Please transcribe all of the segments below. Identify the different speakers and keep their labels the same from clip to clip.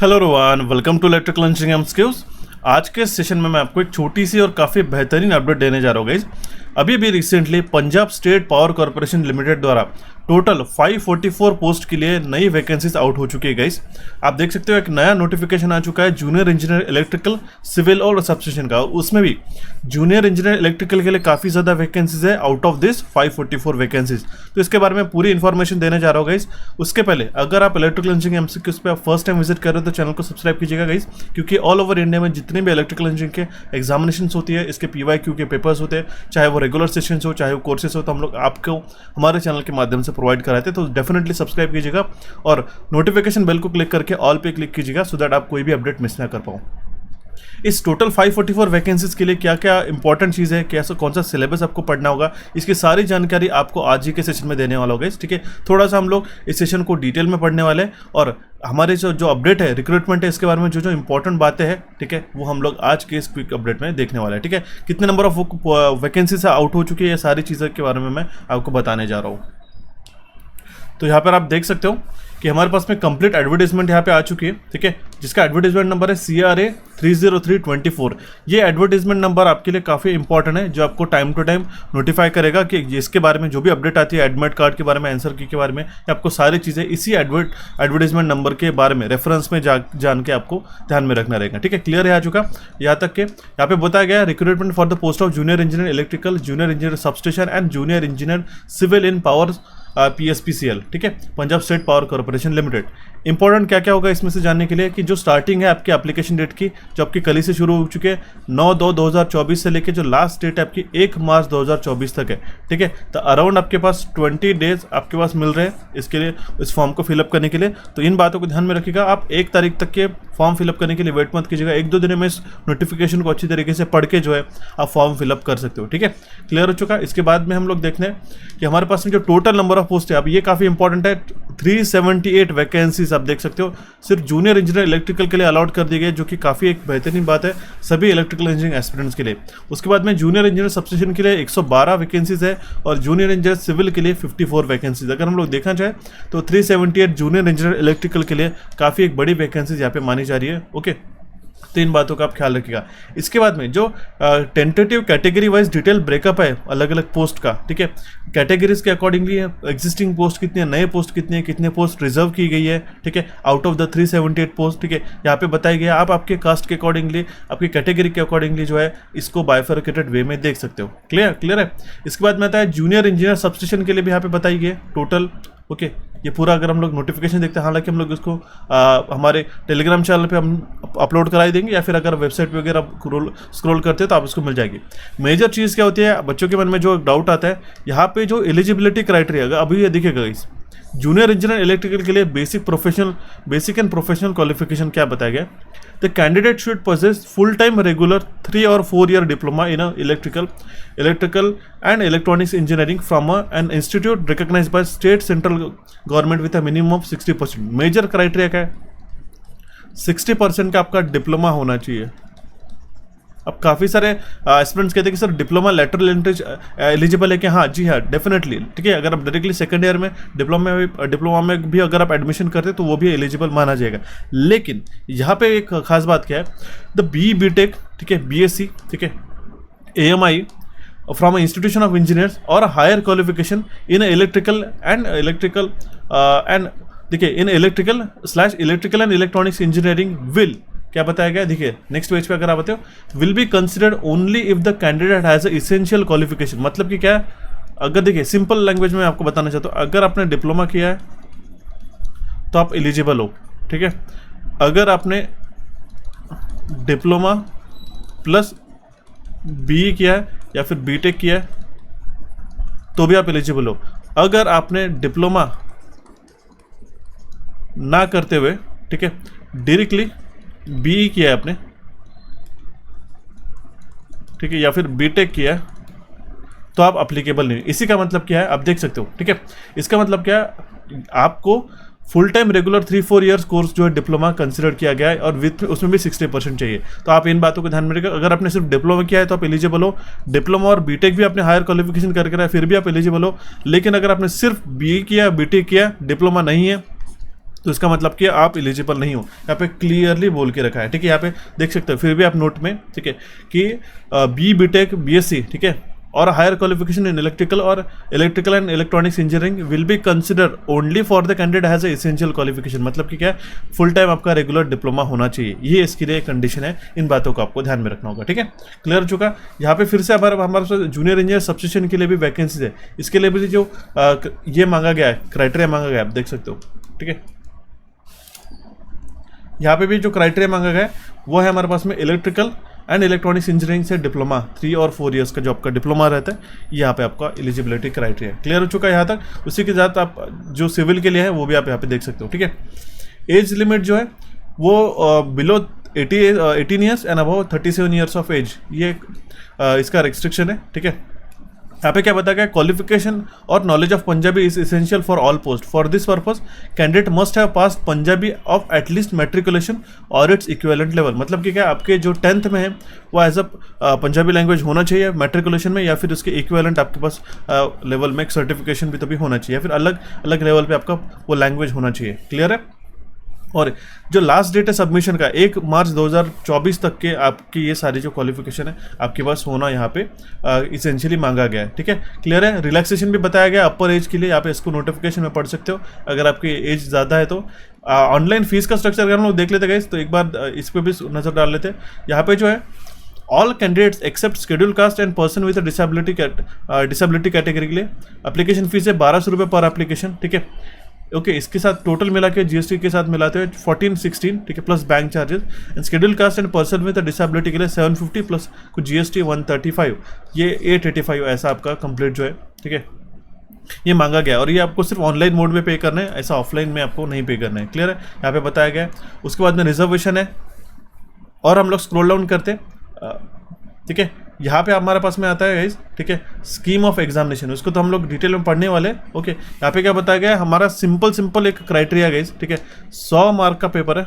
Speaker 1: Hello Rowan, welcome to electrical engineering and skills. आज के session में मैं आपको एक छोटी सी और काफ़ी बेहतरीन अपडेट देने जा रहा हूँ गाइस। अभी recently Punjab state power corporation limited द्वारा टोटल 544 पोस्ट के लिए नई वैकेंसीज आउट हो चुकी है गाइस। आप देख सकते हो एक नया नोटिफिकेशन आ चुका है जूनियर इंजीनियर इलेक्ट्रिकल, सिविल और सबस्टेशन का। उसमें भी जूनियर इंजीनियर इलेक्ट्रिकल के लिए काफ़ी ज़्यादा वैकेंसीज है आउट ऑफ दिस 544 वैकेंसीज। तो इसके बारे में पूरी इन्फॉर्मेशन देने जा रहा हूँ गाइस। उसके पहले अगर आप इलेक्ट्रिकल इंजीनियरिंग एमसीक्यूज पे आप फर्स्ट टाइम विजिट कर रहे हो तो चैनल को सब्सक्राइब कीजिएगा गाइस, क्योंकि ऑल ओवर इंडिया में जितने भी इलेक्ट्रिकल इंजीनियरिंग के एग्जामिनेशन होती है, इसके PYQ के पेपर्स होते हैं, चाहे वो रेगुलर सेशन हो चाहे वो कोर्सेज हो, तो हम लोग आपको हमारे चैनल के माध्यम से प्रोवाइड कराते हैं। तो डेफिनेटली सब्सक्राइब कीजिएगा और नोटिफिकेशन बेल को क्लिक करके ऑल पे क्लिक कीजिएगा सो दैट आप कोई भी अपडेट मिस ना कर पाओ। इस टोटल 544 वैकेंसीज के लिए क्या क्या इंपॉर्टेंट चीज़ है, कैसा कौन सा सिलेबस आपको पढ़ना होगा, इसकी सारी जानकारी आपको आज ही के सेशन में देने वाला होगा। ठीक है, थोड़ा सा हम लोग इस सेशन को डिटेल में पढ़ने वाले हैं और हमारे जो अपडेट है, रिक्रूटमेंट है, इसके बारे में जो इंपॉर्टेंट बातें हैं, ठीक है, वो हम लोग आज के इस क्विक अपडेट में देखने वाले हैं। ठीक है, कितने नंबर ऑफ वैकेंसीज आउट हो चुकी है, ये सारी चीज़ों के बारे में मैं आपको बताने जा रहा हूँ। तो यहाँ पर आप देख सकते हो कि हमारे पास में कंप्लीट एडवर्टाइजमेंट यहाँ पे आ चुकी है। ठीक है, जिसका एडवर्टाइजमेंट नंबर है CRA 30324। ये एडवर्टाइजमेंट नंबर आपके लिए काफ़ी इंपॉर्टेंट है, जो आपको टाइम टू टाइम नोटिफाई करेगा कि इसके बारे में जो भी अपडेट आती है, एडमिट कार्ड के बारे में, आंसर की के बारे में, आपको सारी चीज़ें इसी एडवर्टाइजमेंट नंबर के बारे में रेफरेंस में जान के आपको ध्यान में रखना रहेगा। ठीक है, क्लियर है आ चुका। यहाँ तक के यहाँ पे बताया गया recruitment for the post of junior engineer electrical, junior engineer substation and junior engineer civil in power PSPCL। ठीक है, Punjab state power corporation limited. Important क्या क्या होगा इसमें से जानने के लिए कि जो स्टार्टिंग है आपकी एप्लीकेशन डेट की, जो आपकी कल ही से शुरू हो चुके हैं 9/2/2024 से लेके जो लास्ट डेट है आपकी 1 मार्च 2024 तक है। ठीक है, तो अराउंड आपके पास 20 डेज आपके पास मिल रहे हैं इसके लिए, इस फॉर्म को फिलअप करने के लिए। तो इन बातों को ध्यान में रखिएगा। आप 1 तारीख तक के फॉर्म फिलअप करने के लिए वेट मत कीजिएगा। 1-2 दिन में इस नोटिफिकेशन को अच्छी तरीके से पढ़ के जो है आप फॉर्म फिलअप कर सकते हो। ठीक है, क्लियर हो चुका। इसके बाद में हम लोग देखते हैं कि हमारे पास में जो टोटल नंबर ऑफ पोस्ट है, अब ये काफ़ी इंपॉर्टेंट है, 378 वैकेंसीज आप देख सकते हो सिर्फ जूनियर इंजीनियर इलेक्ट्रिकल के लिए अलॉट कर दी गई, जो कि काफ़ी एक बेहतरीन बात है सभी इलेक्ट्रिकल इंजीनियरिंग एस्पिरेंट्स के लिए। उसके बाद में जूनियर इंजीनियर सबस्टेशन के लिए 112 वैकेंसीज है और जूनियर इंजीनियर सिविल के लिए 54 वैकेंसीज। अगर हम लोग देखना चाहें तो 378 जूनियर इंजीनियर इलेक्ट्रिकल के लिए काफ़ी एक बड़ी वैकेंसीज यहाँ पे मानी जा रही है। ओके, तो इन बातों का आप ख्याल रखिएगा। इसके बाद में जो tentative category wise detail breakup है अलग अलग पोस्ट का, ठीक है, कैटेगरीज के अकॉर्डिंगली एग्जिस्टिंग पोस्ट कितनी है, नए पोस्ट कितने हैं, कितने पोस्ट रिजर्व की गई है, ठीक है, आउट ऑफ द 378 पोस्ट। ठीक है, यहाँ पे बताया गया आप आपके कास्ट के अकॉर्डिंगली, आपकी कैटेगरी के अकॉर्डिंगली जो है इसको बाइफरकेटेड वे में देख सकते हो। क्लियर है। इसके बाद में आता है जूनियर इंजीनियर सबस्टेशन के लिए भी यहाँ पे बताई गई है टोटल। ओके, ये पूरा अगर हम लोग नोटिफिकेशन देखते हैं, हालांकि हम लोग इसको हमारे टेलीग्राम चैनल पे हम अपलोड कराई देंगे, या फिर अगर वेबसाइट पे वगैरह स्क्रॉल करते हैं तो आप इसको मिल जाएगी। मेजर चीज़ क्या होती है, बच्चों के मन में जो डाउट आता है, यहाँ पे जो एलिजिबिलिटी क्राइटेरिया अभी ये दिखेगा इस जूनियर इंजीनियर इलेक्ट्रिकल के लिए बेसिक एंड प्रोफेशनल क्वालिफिकेशन क्या बताया गया। The candidate should possess full time regular 3 or 4 year diploma in electrical and electronics engineering from an institute recognized by state central government with a minimum of 60%। Major criteria क्या है, 60% का आपका diploma होना चाहिए। अब काफ़ी सारे एस्पिरेंट्स कहते हैं कि sir diploma lateral entry eligible है कि हाँ जी हाँ, डेफिनेटली। ठीक है, अगर आप डायरेक्टली सेकंड ईयर में डिप्लोमा में भी अगर आप एडमिशन करते हैं तो वो भी एलिजिबल माना जाएगा। लेकिन यहाँ पे एक खास बात क्या है, द BTech, ठीक है, BSc, ठीक है, AMI from institution of engineers और higher qualification in electrical and देखिए in electrical and electronics engineering will, क्या बताया गया, देखिए नेक्स्ट पेज पे अगर आप आते हो, will be considered only if the candidate has essential qualification. मतलब कि क्या है, अगर देखिए सिंपल लैंग्वेज में आपको बताना चाहता हूँ, अगर आपने डिप्लोमा किया है तो आप एलिजिबल हो। ठीक है, अगर आपने डिप्लोमा प्लस BE किया है या फिर BTech किया है तो भी आप एलिजिबल हो। अगर आपने डिप्लोमा ना करते हुए, ठीक है, डायरेक्टली BE किया है आपने, ठीक है, या फिर BTech किया है तो आप अप्लीकेबल नहीं। इसी का मतलब क्या है आप देख सकते हो। ठीक है, इसका मतलब क्या है, आपको full time regular 3-4 years course जो है डिप्लोमा कंसिडर किया गया है और विथ उसमें भी 60% चाहिए। तो आप इन बातों को ध्यान में रखिएगा। अगर आपने सिर्फ डिप्लोमा किया है तो आप एलिजिबल हो, डिप्लोमा और BTech भी आपने हायर क्वालिफिकेशन करके रहा है फिर भी आप एलिजिबल हो। लेकिन अगर आपने सिर्फ BE किया, BTech किया, डिप्लोमा नहीं है तो इसका मतलब कि आप एलिजिबल नहीं हो, यहाँ पे क्लियरली बोल के रखा है, ठीक है। यहाँ पे देख सकते हो, फिर भी आप नोट में, ठीक है, कि बीटेक बीएससी, ठीक है, और higher qualification in electrical and electronics engineering will be consider only for the candidate has essential qualification. मतलब कि क्या है, फुल टाइम आपका रेगुलर डिप्लोमा होना चाहिए, ये इसके लिए कंडीशन है। इन बातों को आपको ध्यान में रखना होगा, ठीक है। क्लियर हो चुका। यहाँ पे फिर से हमारे पास जूनियर इंजीनियर सब्सटीट्यूशन के लिए भी वैकेंसीज है, इसके लिए भी जो ये मांगा गया है, क्राइटेरिया मांगा गया है, आप देख सकते हो, ठीक है। यहाँ पे भी जो क्राइटेरिया मांगा गया है वो है हमारे पास में इलेक्ट्रिकल एंड इलेक्ट्रॉनिक्स इंजीनियरिंग से डिप्लोमा 3 और 4 ईयर्स का जो आपका डिप्लोमा रहता है, यहाँ पे आपका एलिजिबिलिटी क्राइटेरिया क्लियर हो चुका है यहाँ तक। उसी के साथ आप जो सिविल के लिए है वो भी आप यहाँ पे देख सकते हो, ठीक है। एज लिमिट जो है वो below 18 years and above 37 years of age, ये इसका रिस्ट्रिक्शन है, ठीक है। यहाँ पे क्या बताया गया, क्वालिफिकेशन और knowledge of Punjabi is essential for all post. For this purpose candidate must have pass Punjabi of at least matriculation और इट्स इक्विवेलेंट लेवल। मतलब कि क्या, आपके जो 10th में है वो एज अ पंजाबी लैंग्वेज होना चाहिए मेट्रिकुलेशन में, या फिर उसके इक्विवेलेंट आपके पास लेवल में एक सर्टिफिकेशन भी तभी होना चाहिए, या फिर अलग अलग लेवल पे आपका वो लैंग्वेज होना चाहिए। क्लियर है। और जो लास्ट डेट है सबमिशन का 1 मार्च 2024 तक के आपकी ये सारी जो क्वालिफिकेशन है आपके पास होना यहाँ पे इसेंशियली मांगा गया है, ठीक है। क्लियर है। रिलैक्सेशन भी बताया गया अपर एज के लिए, यहाँ पे इसको नोटिफिकेशन में पढ़ सकते हो अगर आपकी एज ज़्यादा है तो। ऑनलाइन फीस का स्ट्रक्चर अगर हम लोग देख लेते गए तो एक बार इस पर भी नज़र डाल लेते हैं। यहाँ पे जो है all candidates except schedule caste and person with disability category के लिए एप्लीकेशन फीस है 1200 रुपये पर एप्लीकेशन, ठीक है। ओके इसके साथ टोटल मिला के जीएसटी के साथ मिलाते हुए 1416, ठीक है, plus bank charges. And schedule caste and person with disability के लिए 750 प्लस कुछ जीएसटी 135, ये 885 ऐसा आपका कंप्लीट जो है, ठीक है, ये मांगा गया। और ये आपको सिर्फ ऑनलाइन मोड में पे करना है, ऐसा ऑफलाइन में आपको नहीं पे करना है। क्लियर है। यहाँ पे बताया गया है। उसके बाद में रिजर्वेशन है, और हम लोग स्क्रॉल डाउन करते हैं, ठीक है। यहाँ पे हमारे पास में आता है गाइस, ठीक है, स्कीम ऑफ एग्जामिनेशन, उसको तो हम लोग डिटेल में पढ़ने वाले। ओके यहाँ पे क्या बताया गया है, हमारा सिंपल एक क्राइटेरिया गाइस, ठीक है, 100 मार्क का पेपर है,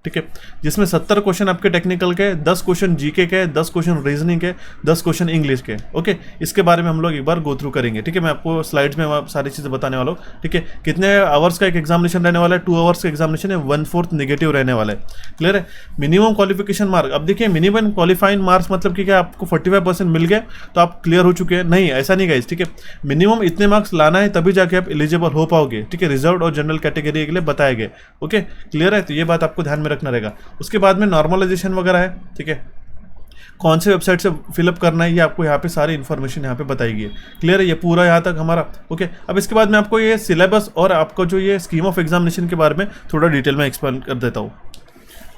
Speaker 1: ठीक है, जिसमें 70 क्वेश्चन आपके टेक्निकल के, 10 क्वेश्चन जीके के, 10 क्वेश्चन रीजनिंग के, 10 क्वेश्चन इंग्लिश के। ओके इसके बारे में हम लोग एक बार गो थ्रू करेंगे, ठीक है। मैं आपको स्लाइड्स में सारी चीज़ें बताने वाला हूँ, ठीक है। कितने आवर्स का एक एग्जामिनेशन रहने वाला है, 2 आवर्स का एग्जामिनेशन है, 1/4 नेगेटिव रहने वाला है। क्लियर है। मिनिमम क्वालिफिकेशन मार्क, अब देखिए मिनिमम क्वालिफाइंग मार्क्स मतलब कि क्या आपको 45% मिल गए तो आप क्लियर हो चुके हैं, नहीं ऐसा नहीं गाइस, ठीक है। मिनिमम इतने मार्क्स लाना है तभी जाके आप एलिजिबल हो पाओगे, ठीक है। रिजर्व और जनरल कैटेगरी के लिए बताए गए। ओके क्लियर है। तो ये बात आपको ध्यान में रखना रहेगा। उसके बाद में नॉर्मलाइजेशन वगैरह है, ठीक है, कौन से वेबसाइट से फिलअप करना है ये आपको यहाँ पे सारी इन्फॉर्मेशन यहाँ पे बताई गई है। क्लियर है। ये पूरा यहाँ तक हमारा ओके। अब इसके बाद मैं आपको ये सिलेबस और आपको जो ये स्कीम ऑफ एग्जामिनेशन के बारे में थोड़ा डिटेल में एक्सप्लेन कर देता हूँ।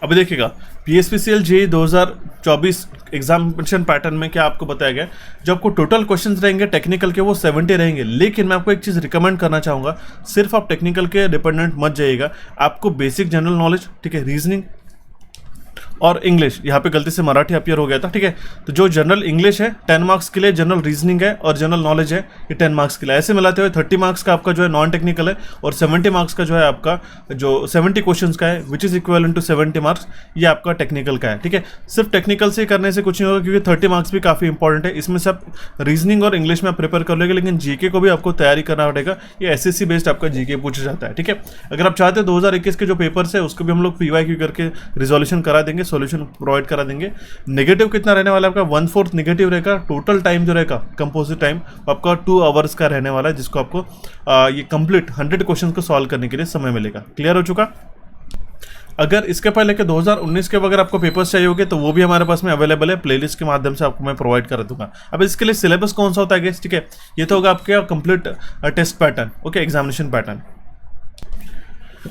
Speaker 1: अभी देखिएगा PSPCL JEE 2024 एग्जामिनेशन पैटर्न में क्या आपको बताया गया, जो आपको टोटल क्वेश्चंस रहेंगे टेक्निकल के वो 70 रहेंगे। लेकिन मैं आपको एक चीज़ रिकमेंड करना चाहूँगा, सिर्फ आप टेक्निकल के डिपेंडेंट मत जाइएगा, आपको बेसिक जनरल नॉलेज, ठीक है, रीजनिंग और इंग्लिश, यहाँ पे गलती से मराठी अपीयर हो गया था, ठीक है। तो जो जनरल इंग्लिश है 10 मार्क्स के लिए, जनरल रीजनिंग है और जनरल नॉलेज है ये 10 मार्क्स के लिए। ऐसे मिलाते हुए 30 मार्क्स का आपका जो है नॉन टेक्निकल है, और 70 मार्क्स का जो है आपका जो 70 क्वेश्चंस का है which is equivalent to 70 marks, ये आपका टेक्निकल का है, ठीक है। सिर्फ टेक्निकल से करने से कुछ नहीं होगा, क्योंकि 30 मार्क्स भी काफ़ी इंपॉर्टेंट है। इसमें से आप रीजनिंग और इंग्लिश में आप प्रिपेयर कर लोगे, लेकिन जीके को भी आपको तैयारी करना पड़ेगा। ये SSC बेस्ड आपका जीके पूछा जाता है, ठीक है। अगर आप चाहते हैं 2021 के जो पेपर्स है उसको भी हम लोग PYQ करके रिजोल्यूशन करा देंगे, सोल्यूशन प्रोवाइड करा देंगे। नेगेटिव कितना रहने वाला है आपका, 1/4 नेगेटिव रहेगा। टोटल टाइम जो रहेगा कंपोजिट टाइम आपका 2 आवर्स का रहने वाला है, जिसको आपको ये कंप्लीट 100 क्वेश्चन को सॉल्व करने के लिए समय मिलेगा। क्लियर हो चुका। अगर इसके पहले के 2019 के अगर आपको पेपर्स चाहिए होंगे तो वो भी हमारे पास में अवेलेबल है, प्लेलिस्ट के माध्यम से आपको मैं प्रोवाइड कर दूंगा। अब इसके लिए सिलेबस कौन सा होता है, ठीक है, ये तो होगा आपके complete test pattern, okay, examination pattern.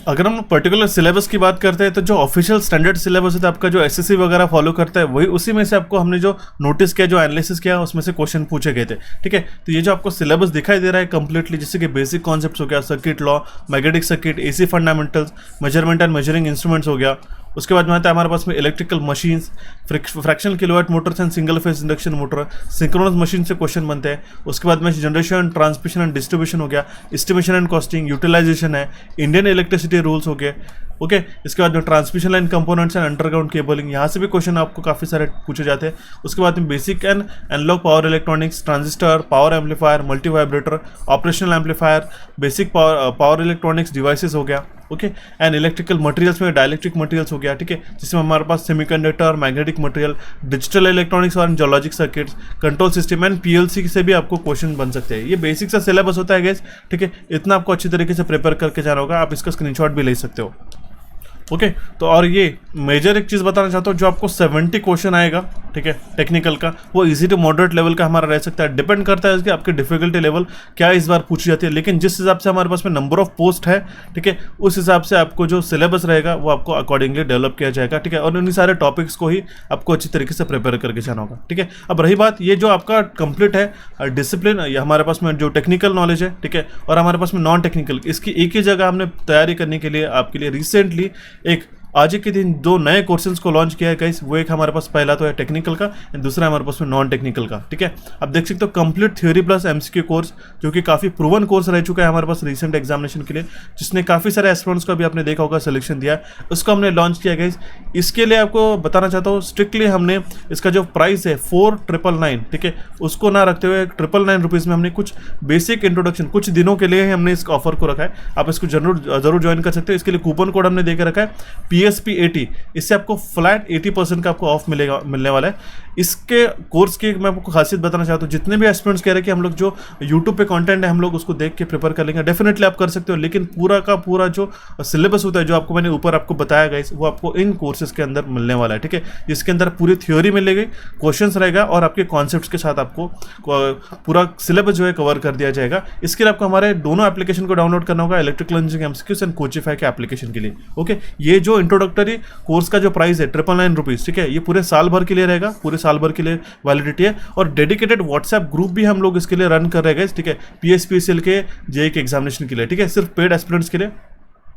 Speaker 1: अगर हम पर्टिकुलर सिलेबस की बात करते हैं तो जो ऑफिशियल स्टैंडर्ड सिलेबस है आपका, जो SSC वगैरह फॉलो करता है, वही उसी में से आपको हमने जो नोटिस किया, जो एनालिसिस किया, उसमें से क्वेश्चन पूछे गए थे, ठीक है। तो ये जो आपको सिलेबस दिखाई दे रहा है कंप्लीटली, जैसे कि बेसिक कॉन्सेप्ट्स हो गया, circuit law, magnetic circuit, AC fundamentals, measurement and measuring instruments हो गया। उसके बाद में आता है हमारे पास में electrical machines, fractional kilowatt Motors and single phase induction motor, synchronous machine से क्वेश्चन बनते हैं। उसके बाद में जनरेशन, ट्रांसमिशन एंड डिस्ट्रीब्यूशन हो गया, एस्टिमेशन एंड कॉस्टिंग, यूटिलाइजेशन है, इंडियन इलेक्ट्रिसिटी रूल्स हो गए, ओके, इसके बाद में transmission line components and underground cabling, यहाँ से भी क्वेश्चन आपको काफ़ी सारे पूछे जाते हैं। उसके बाद में basic and analogue power electronics, transistor, power amplifier, multivibrator, operational amplifier, basic power electronics devices हो गया। ओके, एंड इलेक्ट्रिकल मटेरियल्स में डाइलेक्ट्रिक मटेरियल्स हो गया, ठीक है, जिसमें हमारे पास semiconductor, magnetic material, digital electronics और logic circuits, control system and PLC से भी आपको क्वेश्चन बन सकते हैं। ये बेसिक सा सिलेबस होता है गाइस, ठीक है, इतना आपको अच्छी तरीके से प्रिपेयर करके जाना होगा। आप इसका स्क्रीनशॉट भी ले सकते हो। ओके, तो और ये मेजर एक चीज़ बताना चाहता हूँ, जो आपको 70 क्वेश्चन आएगा, ठीक है, टेक्निकल का, वो इजी टू मॉडरेट लेवल का हमारा रह सकता है। डिपेंड करता है कि आपकी डिफिकल्टी लेवल क्या इस बार पूछी जाती है, लेकिन जिस हिसाब से हमारे पास में नंबर ऑफ पोस्ट है, ठीक है, उस हिसाब से आपको जो सिलेबस रहेगा वो आपको अकॉर्डिंगली डेवलप किया जाएगा, ठीक है, और उन्हीं सारे टॉपिक्स को ही आपको अच्छी तरीके से प्रिपेयर करके जाना होगा, ठीक है। अब रही बात ये जो आपका कंप्लीट है डिसिप्लिन, हमारे पास में जो टेक्निकल नॉलेज है, ठीक है, और हमारे पास में नॉन टेक्निकल, इसकी एक ही जगह हमने तैयारी करने के लिए आपके लिए रिसेंटली एक आज के दिन दो नए कोर्सेज को लॉन्च किया है गाइस। वो एक हमारे पास पहला तो है टेक्निकल का, दूसरा हमारे पास में नॉन टेक्निकल का, ठीक है। आप देख सकते हो complete theory plus MCQ course, जो कि काफ़ी प्रूवन कोर्स रह चुका है हमारे पास रिसेंट एग्जामिनेशन के लिए, जिसने काफ़ी सारे एस्पिरेंट्स को भी आपने देखा होगा सिलेक्शन दिया है, उसको हमने लॉन्च किया गाइस। इसके लिए आपको बताना चाहता हूँ, स्ट्रिक्टली हमने इसका जो प्राइस है 4999, ठीक है, उसको ना रखते हुए 999 रुपीज़ में हमने कुछ बेसिक इंट्रोडक्शन कुछ दिनों के लिए हमने इस ऑफर को रखा है। आप इसको जरूर ज्वाइन कर सकते हो। इसके लिए कूपन कोड हमने देकर रखा है PSP 80, इससे आपको फ्लैट 80% का आपको ऑफ मिलने वाला है। इसके कोर्स की मैं आपको खासियत बताना चाहता हूँ, जितने भी एस्पिरेंट्स कह रहे हैं कि हम लोग जो यूट्यूब पे कंटेंट है हम लोग उसको देख के प्रिपेयर कर लेंगे, डेफिनेटली आप कर सकते हो, लेकिन पूरा का पूरा जो सिलेबस होता है, जो आपको मैंने ऊपर आपको बताया गाइस, वो आपको इन कोर्सेज के अंदर मिलने वाला है, ठीक है, जिसके अंदर पूरी थ्योरी मिलेगी, क्वेश्चंस रहेगा और आपके कॉन्सेप्ट्स के साथ आपको पूरा सिलेबस जो है कवर कर दिया जाएगा। इसके लिए आपको हमारे दोनों एप्लीकेशन को डाउनलोड करना होगा, electrical engineering MCQs and Coachify के एप्लीकेशन के लिए। ओके, ये जो इंट्रोडक्टरी कोर्स का जो प्राइस है 999 रुपीज़, ठीक है, ये पूरे साल भर के लिए रहेगा, पूरे साल भर के लिए वैलिडिटी है, और डेडिकेटेड व्हाट्सएप ग्रुप भी हम लोग इसके लिए रन कर रहे हैं, ठीक है, PSPCL के जेईई के एग्जामिनेशन के लिए, ठीक है, सिर्फ पेड एस्पिरेंट्स के लिए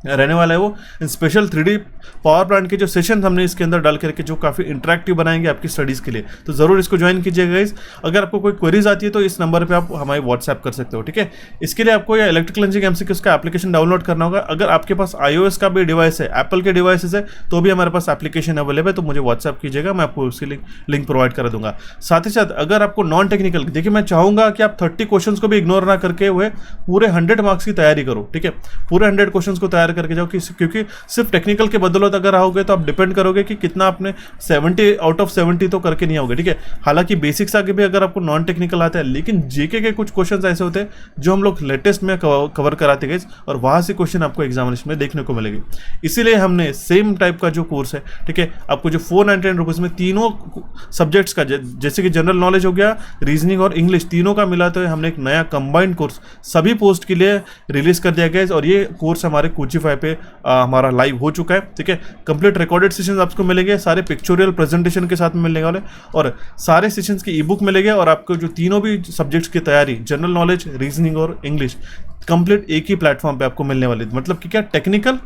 Speaker 1: रहने वाला है वो। स्पेशल 3D पावर प्लांट के जो सेशन हमने इसके अंदर डाल करके जो काफ़ी इंटरेक्टिव बनाएंगे आपकी स्टडीज़ के लिए, तो ज़रूर इसको ज्वाइन कीजिएगा गाइस। अगर आपको कोई क्वेरीज आती है तो इस नंबर पे आप हमारे व्हाट्सएप कर सकते हो, ठीक है। इसके लिए आपको ये इलेक्ट्रिकल इंजीनियरिंग एमसीक्यूज का एप्लीकेशन डाउनलोड करना होगा। अगर आपके पास iOS का भी डिवाइस है, एप्पल के डिवाइसेस है, तो भी हमारे पास एप्लीकेशन अवेलेबल है, तो मुझे व्हाट्सएप कीजिएगा, मैं आपको उसकी लिंक प्रोवाइड करा दूंगा। साथ ही साथ अगर आपको नॉन टेक्निकल, देखिए मैं चाहूँगा कि आप 30 क्वेश्चन को भी इग्नोर ना करके हुए पूरे 100 मार्क्स की तैयारी करो, ठीक है, पूरे 100 क्वेश्चन को तैयार करके जाओ, क्योंकि सिर्फ टेक्निकल के बदौलत अगर आओगे तो आप डिपेंड करोगे कि कितना आपने 70 आउट ऑफ 70 तो करके नहीं आओगे, ठीक है। हालांकि बेसिक्स आगे भी अगर आपको नॉन टेक्निकल आता है, लेकिन जीके के कुछ क्वेश्चंस ऐसे होते हैं जो हम लोग लेटेस्ट में कवर कराते गए, और वहां से क्वेश्चन आपको एग्जामिनेशन में देखने को मिलेगी। इसीलिए हमने सेम टाइप का जो कोर्स है, ठीक है, आपको जो 499 रुपीज़ में तीनों सब्जेक्ट्स का, जैसे कि जनरल नॉलेज हो गया, रीजनिंग और इंग्लिश, तीनों का मिला तो हमने एक नया कंबाइंड कोर्स सभी पोस्ट के लिए रिलीज कर दिया गया, और ये कोर्स हमारे कोचिफाई पे हमारा लाइव हो चुका है, ठीक है। कंप्लीट रिकॉर्डेड सेशंस आपको मिलेंगे, सारे पिक्चोरियल प्रेजेंटेशन के साथ में मिलने वाले, और सारे सेशंस की ई बुक मिलेंगे, और आपको जो तीनों भी सब्जेक्ट्स की तैयारी, जनरल नॉलेज, रीजनिंग और इंग्लिश, कंप्लीट एक ही प्लेटफॉर्म पे आपको मिलने वाली। मतलब कि क्या टेक्निकल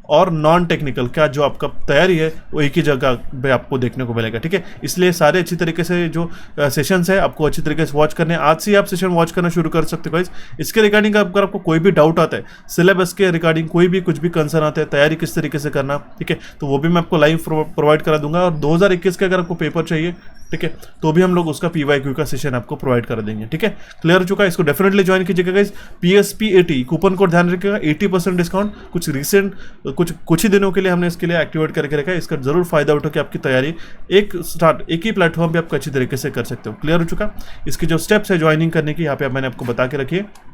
Speaker 1: और नॉन टेक्निकल का जो आपका तैयारी है वो एक ही जगह पे आपको देखने को मिलेगा, ठीक है। इसलिए सारे अच्छी तरीके से जो सेशंस है आपको अच्छी तरीके से वॉच करने हैं। आज से ही आप सेशन वॉच करना शुरू कर सकते हो गाइस। इसके रिगार्डिंग अगर आपको कोई भी डाउट आता है, सिलेबस के रिगार्डिंग कोई भी कुछ भी कंसर्न आता है, तैयारी किस तरीके से करना, ठीक है, तो वो भी मैं आपको लाइव प्रोवाइड करा दूंगा। और 2021 का अगर आपको पेपर चाहिए, ठीक है, तो भी हम लोग उसका PYQ का सेशन आपको प्रोवाइड कर देंगे, ठीक है। क्लियर हो चुका है, इसको डेफिनेटली ज्वाइन कीजिएगा गाइस। PSP 80 कूपन कोड ध्यान रखिएगा, 80% डिस्काउंट कुछ रिसेंट कुछ ही दिनों के लिए हमने इसके लिए एक्टिवेट करके रखा है। इसका जरूर फायदा उठो कि आपकी तैयारी एक ही प्लेटफॉर्म पे आप अच्छी तरीके से कर सकते हो। क्लियर हो चुका, इसकी जो स्टेप्स है ज्वाइनिंग करने की यहाँ पे मैंने आपको बता के रखी है।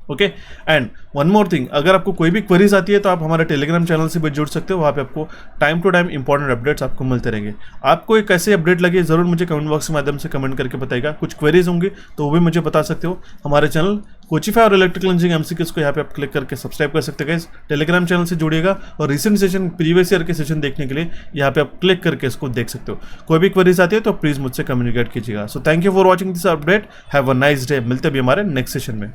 Speaker 1: Okay, and one more thing, अगर आपको कोई भी क्वेरीज आती है तो आप हमारे टेलीग्राम चैनल से भी जुड़ सकते हो। वहाँ पे आपको time to time important updates आपको मिलते रहेंगे। आपको एक कैसे अपडेट लगे जरूर मुझे कमेंट बॉक्स के माध्यम से कमेंट करके बताइएगा। कुछ क्वेरीज होंगी तो वो भी मुझे बता सकते हो। हमारे चैनल कोचिफाई और इलेक्ट्रिकल इंजीनियरिंग एमसीक्यूज को यहाँ पे आप क्लिक करके सब्सक्राइब कर सकते हैं। टेलीग्राम चैनल से जुड़िएगा और रिसेंट सेशन, प्रीवियस ईयर के सेशन देखने के लिए यहाँ पे आप क्लिक करके इसको देख सकते हो। कोई भी क्वेरीज आती है तो प्लीज मुझसे कम्युनिकेट कीजिएगा। So thank you for watching this update. Have a nice day. मिलते भी हमारे नेक्स्ट सेशन में।